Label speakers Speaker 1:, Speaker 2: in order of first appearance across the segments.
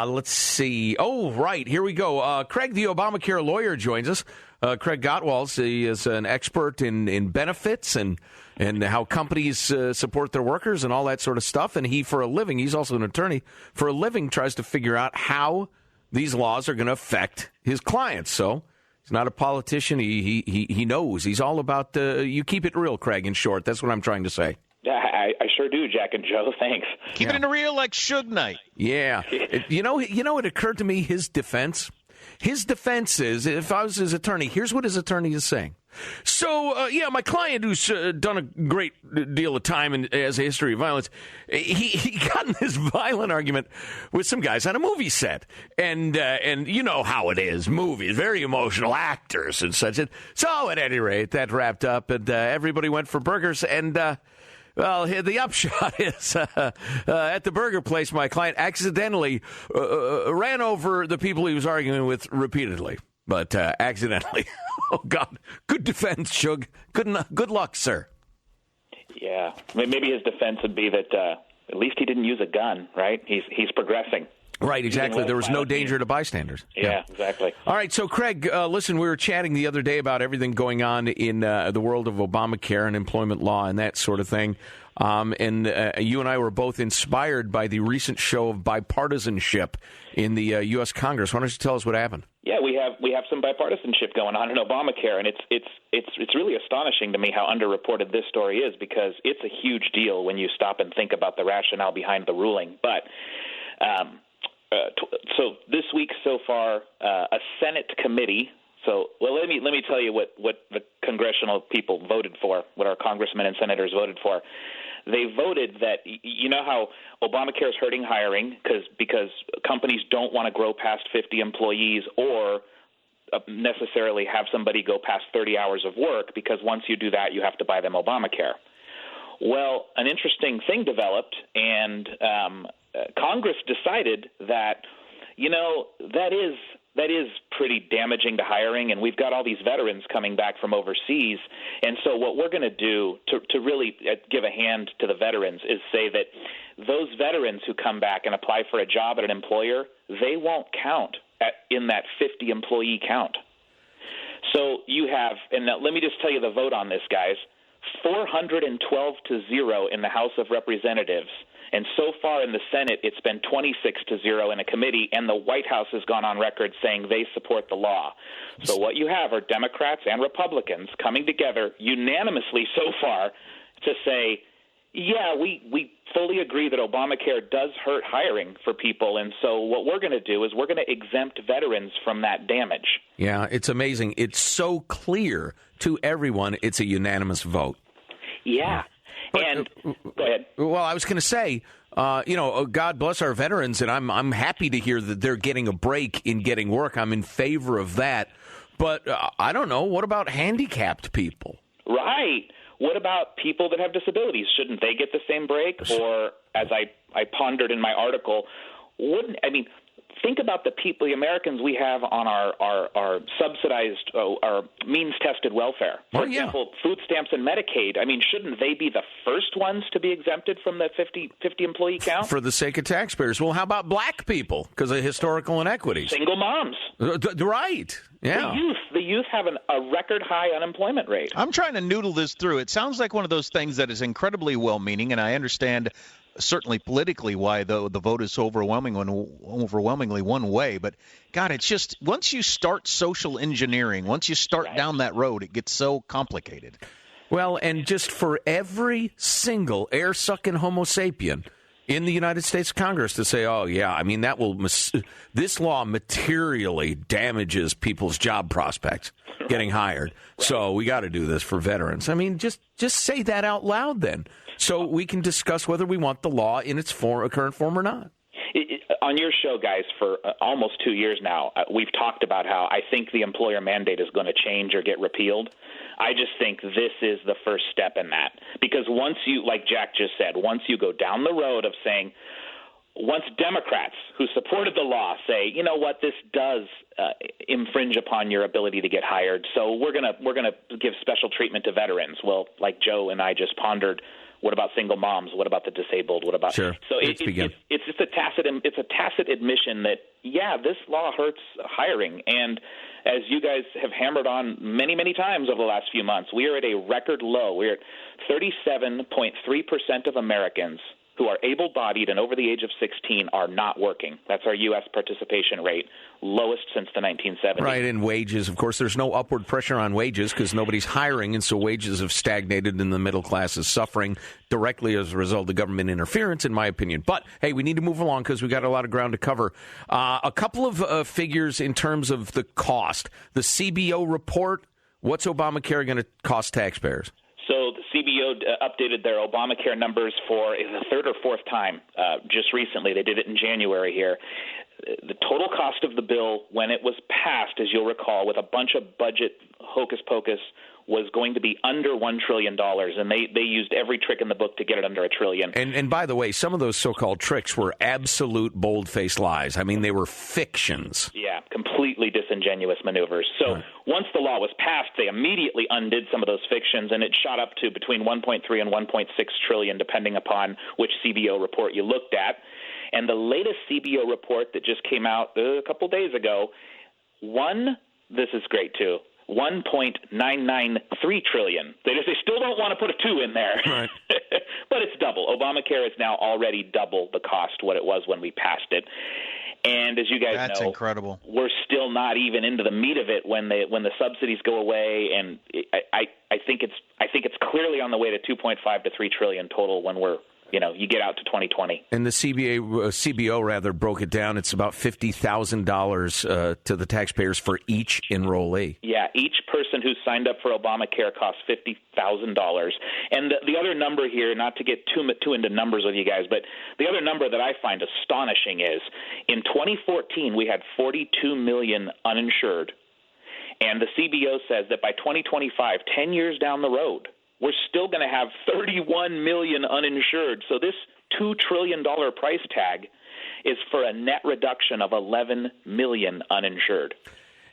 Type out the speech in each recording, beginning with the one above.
Speaker 1: Let's see. Oh, right. Here we go. Craig, the Obamacare lawyer, joins us. Craig Gottwals, he is an expert in benefits and how companies support their workers and all that sort of stuff. And he, for a living, he's also an attorney, for a living tries to figure out how these laws are going to affect his clients. So he's not a politician. He knows. He's all about you keep it real, Craig, in short. That's what I'm trying to say.
Speaker 2: Yeah, I sure do, Jack and Joe. Thanks.
Speaker 3: Keep it real like Suge Knight.
Speaker 1: Yeah. You know, it occurred to me, his defense is, if I was his attorney, here's what his attorney is saying. So, my client, who's done a great deal of time and has a history of violence, he got in this violent argument with some guys on a movie set. And you know how it is, movies, very emotional actors and such. So, at any rate, that wrapped up, and everybody went for burgers, and well, the upshot is at the burger place, my client accidentally ran over the people he was arguing with repeatedly, but accidentally. Oh, God. Good defense, Shug. Good luck, sir.
Speaker 2: Yeah. Maybe his defense would be that at least he didn't use a gun, right? He's progressing.
Speaker 1: Right, exactly. There was no danger to bystanders.
Speaker 2: Yeah, exactly.
Speaker 1: All right, so, Craig, listen, we were chatting the other day about everything going on in the world of Obamacare and employment law and that sort of thing. And you and I were both inspired by the recent show of bipartisanship in the U.S. Congress. Why don't you tell us what happened?
Speaker 2: Yeah, we have some bipartisanship going on in Obamacare, and it's really astonishing to me how underreported this story is, because it's a huge deal when you stop and think about the rationale behind the ruling. But so this week so far, a Senate committee. So, well, let me tell you what the congressional people voted for, what our congressmen and senators voted for. They voted that, you know how Obamacare is hurting hiring because companies don't want to grow past 50 employees or necessarily have somebody go past 30 hours of work, because once you do that, you have to buy them Obamacare. Well, an interesting thing developed, and Congress decided that, that is pretty damaging to hiring, and we've got all these veterans coming back from overseas. And so what we're going to do to really give a hand to the veterans is say that those veterans who come back and apply for a job at an employer, they won't count in that 50-employee count. So you have, and now let me just tell you the vote on this, guys, 412 to 0 in the House of Representatives. And so far in the Senate, it's been 26 to 0 in a committee, and the White House has gone on record saying they support the law. So what you have are Democrats and Republicans coming together unanimously so far to say, yeah, we fully agree that Obamacare does hurt hiring for people, and so what we're going to do is we're going to exempt veterans from that damage.
Speaker 1: Yeah, it's amazing. It's so clear to everyone it's a unanimous vote.
Speaker 2: Yeah. And go ahead.
Speaker 1: Well, I was going to say, God bless our veterans, and I'm happy to hear that they're getting a break in getting work. I'm in favor of that. But I don't know. What about handicapped people?
Speaker 2: Right. What about people that have disabilities? Shouldn't they get the same break? Or, as I pondered in my article, think about the people, the Americans we have on our subsidized, our means-tested welfare. For example, food stamps and Medicaid. Shouldn't they be the first ones to be exempted from the 50-employee count?
Speaker 1: For the sake of taxpayers. Well, how about black people because of historical inequities?
Speaker 2: Single moms.
Speaker 1: Right. Yeah.
Speaker 2: The youth have a record-high unemployment rate.
Speaker 3: I'm trying to noodle this through. It sounds like one of those things that is incredibly well-meaning, and I understand certainly politically why the vote is so overwhelmingly one way. But, God, it's just once you start social engineering, once you start down that road, it gets so complicated.
Speaker 1: Well, and just for every single air-sucking Homo sapien in the United States Congress to say, oh, yeah, this law materially damages people's job prospects getting hired. Right. So we got to do this for veterans. Just say that out loud then, so we can discuss whether we want the law in its current form or not.
Speaker 2: On your show, guys, for almost 2 years now, we've talked about how I think the employer mandate is going to change or get repealed. I just think this is the first step in that. Because once you, like Jack just said, once you go down the road of saying, once Democrats who supported the law say, you know what, this does infringe upon your ability to get hired, so we're gonna give special treatment to veterans. Well, like Joe and I just pondered, What about single moms? What about the disabled? What about
Speaker 1: sure.
Speaker 2: So it's just a tacit admission that this law hurts hiring. And as you guys have hammered on many, many times over the last few months, we are at a record low. We're at 37.3% of Americans who are able-bodied and over the age of 16 are not working. That's our U.S. participation rate, lowest since the 1970s.
Speaker 1: Right, and wages, of course, there's no upward pressure on wages because nobody's hiring, and so wages have stagnated and the middle class is suffering directly as a result of government interference, in my opinion. But, hey, we need to move along because we've got a lot of ground to cover. A couple of figures in terms of the cost. The CBO report, what's Obamacare going to cost taxpayers?
Speaker 2: So the CBO updated their Obamacare numbers for the third or fourth time just recently. They did it in January here. The total cost of the bill when it was passed, as you'll recall, with a bunch of budget hocus pocus, was going to be under $1 trillion, and they used every trick in the book to get it under $1 trillion.
Speaker 1: And by the way, some of those so-called tricks were absolute bold-faced lies. I mean, they were fictions.
Speaker 2: Yeah, completely disingenuous maneuvers. So once the law was passed, they immediately undid some of those fictions, and it shot up to between 1.3 and 1.6 trillion, depending upon which CBO report you looked at. And the latest CBO report that just came out a couple days ago, this is great too, $1.993 trillion. They still don't want to put a 2 in there,
Speaker 1: right.
Speaker 2: But it's double. Obamacare is now already double the cost what it was when we passed it. And as you guys
Speaker 3: That's
Speaker 2: know,
Speaker 3: incredible.
Speaker 2: We're still not even into the meat of it when the subsidies go away. And I think it's clearly on the way to 2.5 to 3 trillion total when you get out to 2020.
Speaker 1: And the CBO broke it down. It's about $50,000 to the taxpayers for each enrollee.
Speaker 2: Yeah, each person who signed up for Obamacare costs $50,000. And the other number here, not to get too into numbers with you guys, but the other number that I find astonishing is in 2014 we had 42 million uninsured, and the CBO says that by 2025, 10 years down the road, we're still going to have 31 million uninsured. So this $2 trillion price tag is for a net reduction of 11 million uninsured.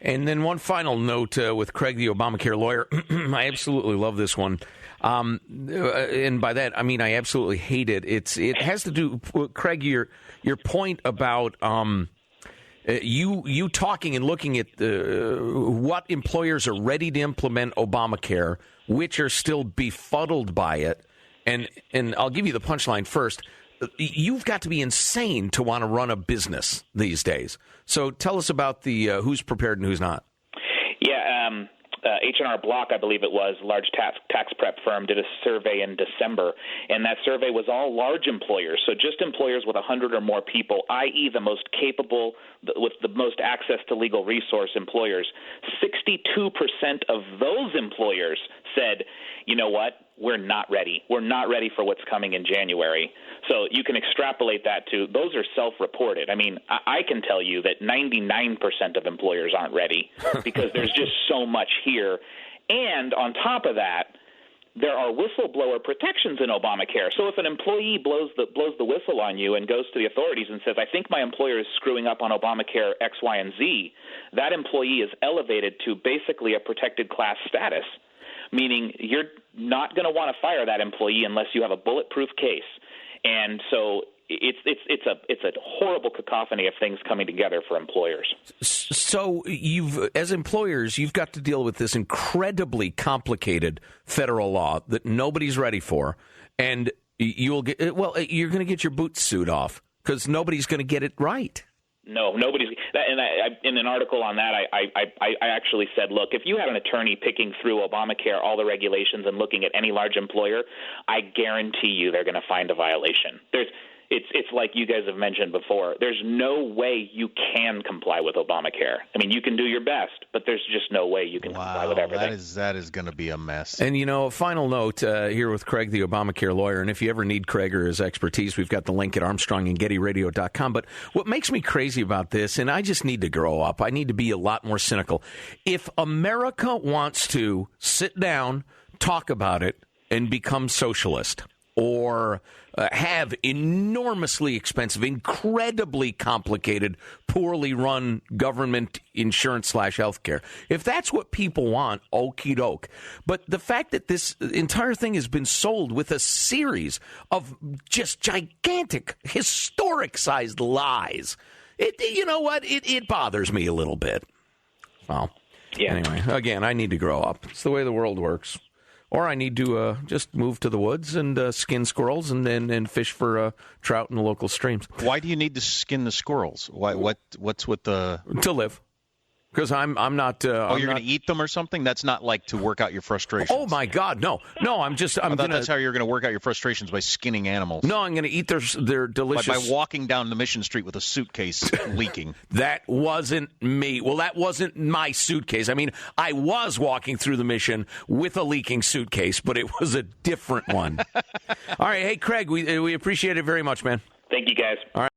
Speaker 1: And then one final note with Craig, the Obamacare lawyer. I absolutely love this one. And by that, I mean I absolutely hate it. It has to do, Craig, your point about you talking and looking at what employers are ready to implement Obamacare, which are still befuddled by it. And I'll give you the punchline first. You've got to be insane to want to run a business these days. So tell us about the who's prepared and who's not.
Speaker 2: Yeah, H&R Block, I believe it was, large tax prep firm, did a survey in December, and that survey was all large employers, so just employers with 100 or more people, i.e. the most capable, with the most access to legal resource employers. 62% of those employers said, you know what, we're not ready. We're not ready for what's coming in January. So you can extrapolate that to, those are self-reported. I mean, I can tell you that 99% of employers aren't ready because there's just so much here. And on top of that, there are whistleblower protections in Obamacare. So if an employee blows the whistle on you and goes to the authorities and says, I think my employer is screwing up on Obamacare X, Y, and Z, that employee is elevated to basically a protected class status, meaning you're not going to want to fire that employee unless you have a bulletproof case. And so it's a horrible cacophony of things coming together for employers.
Speaker 1: So as employers, you've got to deal with this incredibly complicated federal law that nobody's ready for, and you're going to get your boots sued off because nobody's going to get it right.
Speaker 2: No, nobody's. And in an article on that, I actually said, look, if you had an attorney picking through Obamacare, all the regulations, and looking at any large employer, I guarantee you they're going to find a violation. It's like you guys have mentioned before. There's no way you can comply with Obamacare. I mean, you can do your best, but there's just no way you can comply with everything.
Speaker 3: That is going to be a mess.
Speaker 1: And, a final note here with Craig, the Obamacare lawyer, and if you ever need Craig or his expertise, we've got the link at ArmstrongandGettyRadio.com. But what makes me crazy about this, and I just need to grow up, I need to be a lot more cynical. If America wants to sit down, talk about it, and become socialist, or have enormously expensive, incredibly complicated, poorly run government insurance / healthcare. If that's what people want, okie doke. But the fact that this entire thing has been sold with a series of just gigantic, historic-sized lies, you know what? It bothers me a little bit. Well, anyway, again, I need to grow up. It's the way the world works. Or I need to just move to the woods and skin squirrels and fish for trout in the local streams.
Speaker 3: Why do you need to skin the squirrels? Why? What's with the...
Speaker 1: To live. Because I'm not...
Speaker 3: you're going to eat them or something? That's not like to work out your frustrations.
Speaker 1: Oh, my God, no. No, I'm
Speaker 3: thought that's how you're going to work out your frustrations, by skinning animals.
Speaker 1: No, I'm going to eat their delicious...
Speaker 3: By walking down the Mission Street with a suitcase leaking.
Speaker 1: That wasn't me. Well, that wasn't my suitcase. I mean, I was walking through the Mission with a leaking suitcase, but it was a different one. All right, hey, Craig, we appreciate it very much, man.
Speaker 2: Thank you, guys.
Speaker 1: All right.